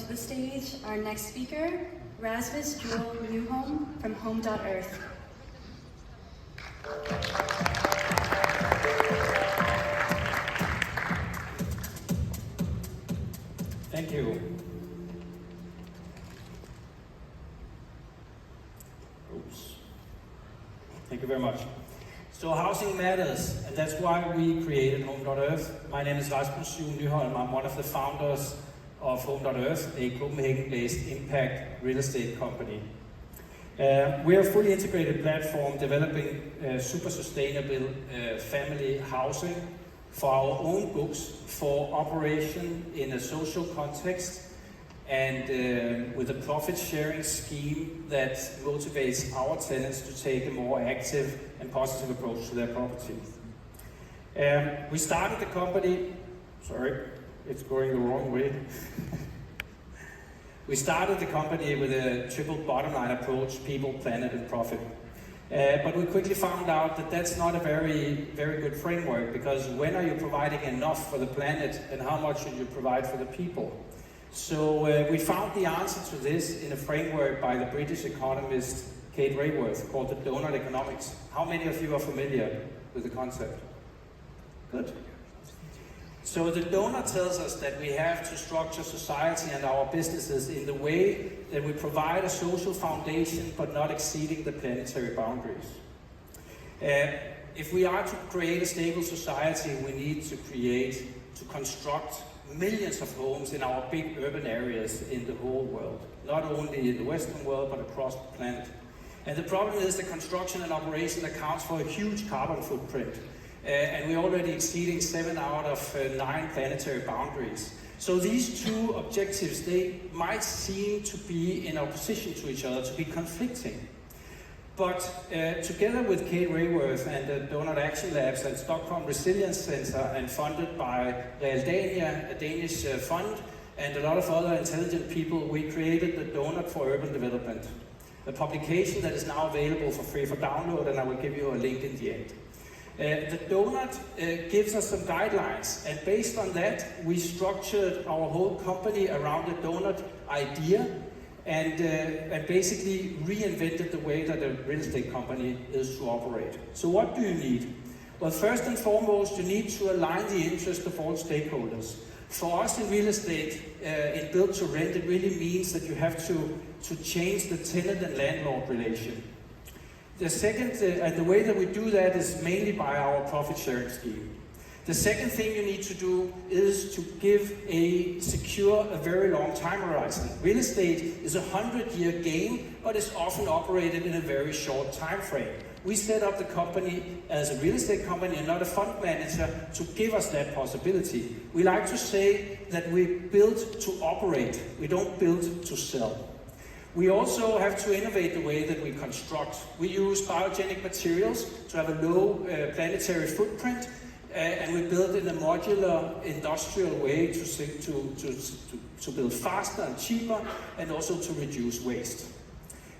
the stage our next speaker, Rasmus Jewel Newholm from Home.Earth. Thank you. Oops. Thank you very much. So housing matters, and that's why we created Home.Earth. My name is Rasmus Jewel Newholm. I'm one of the founders of Home.Earth, a Copenhagen-based impact real estate company. We're a fully integrated platform developing super sustainable family housing for our own books, for operation in a social context, and with a profit-sharing scheme that motivates our tenants to take a more active and positive approach to their property. We started the company, sorry, it's going the wrong way. We started the company with a triple bottom line approach, people, planet, and profit. But we quickly found out that that's not a very good framework, because when are you providing enough for the planet and how much should you provide for the people? So we found the answer to this in a framework by the British economist Kate Raworth called the donut economics. How many of you are familiar with the concept? Good. So the donut tells us that we have to structure society and our businesses in the way that we provide a social foundation but not exceeding the planetary boundaries. If we are to create a stable society, we need to construct millions of homes in our big urban areas in the whole world, not only in the Western world but across the planet. And the problem is the construction and operation accounts for a huge carbon footprint. And we're already exceeding 7 out of 9 planetary boundaries. So these two objectives, they might seem to be in opposition to each other, to be conflicting. But together with Kate Raworth and the Donut Action Labs and Stockholm Resilience Center, and funded by Realdania, a Danish fund, and a lot of other intelligent people, we created the Donut for Urban Development, a publication that is now available for free for download, and I will give you a link in the end. The donut gives us some guidelines, and based on that, we structured our whole company around the donut idea, and basically reinvented the way that a real estate company is to operate. So what do you need? Well, first and foremost, you need to align the interest of all stakeholders. For us in real estate, in build to rent, it really means that you have to change the tenant and landlord relation. The second, and the way that we do that is mainly by our profit sharing scheme. The second thing you need to do is to secure a very long time horizon. Real estate is a 100-year game, but is often operated in a very short time frame. We set up the company as a real estate company and not a fund manager to give us that possibility. We like to say that we build to operate, we don't build to sell. We also have to innovate the way that we construct. We use biogenic materials to have a low planetary footprint, and we build in a modular industrial way to build faster and cheaper, and also to reduce waste.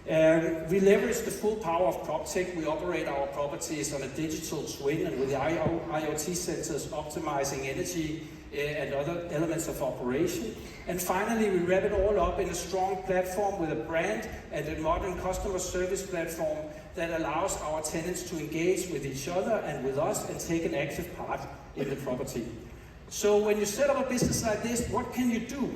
We leverage the full power of Proptech. We operate our properties on a digital twin and with the IoT sensors optimizing energy and other elements of operation. And finally, we wrap it all up in a strong platform with a brand and a modern customer service platform that allows our tenants to engage with each other and with us and take an active part in the property. So when you set up a business like this, what can you do?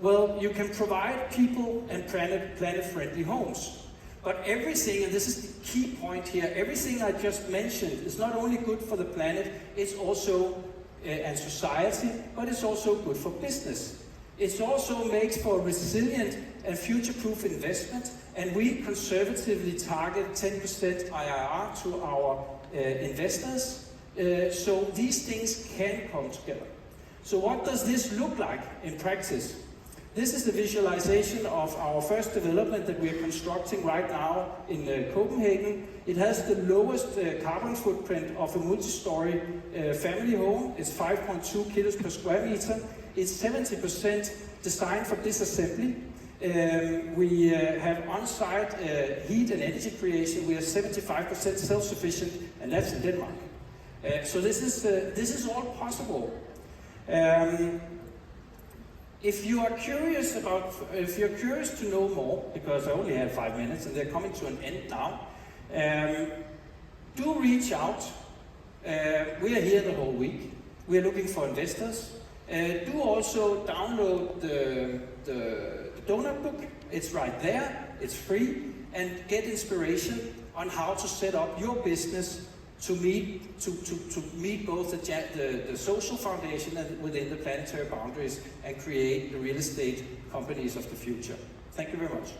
Well, you can provide people and planet-friendly homes. But everything, and this is the key point here, everything I just mentioned is not only good for the planet, it's also and society, but it's also good for business. It also makes for a resilient and future-proof investment, and we conservatively target 10% IRR to our investors. So these things can come together. So what does this look like in practice? This is the visualization of our first development that we are constructing right now in Copenhagen. It has the lowest carbon footprint of a multi-story family home. It's 5.2 kilos per square meter. It's 70% designed for disassembly. We have on-site heat and energy creation. We are 75% self-sufficient, and that's in Denmark. So this is all possible. If you're curious to know more, because I only have 5 minutes and they're coming to an end now, do reach out. We are here the whole week. We are looking for investors. Do also download the donut book. It's right there. It's free, and get inspiration on how to set up your business to meet both the social foundation and within the planetary boundaries, and create the real estate companies of the future. Thank you very much.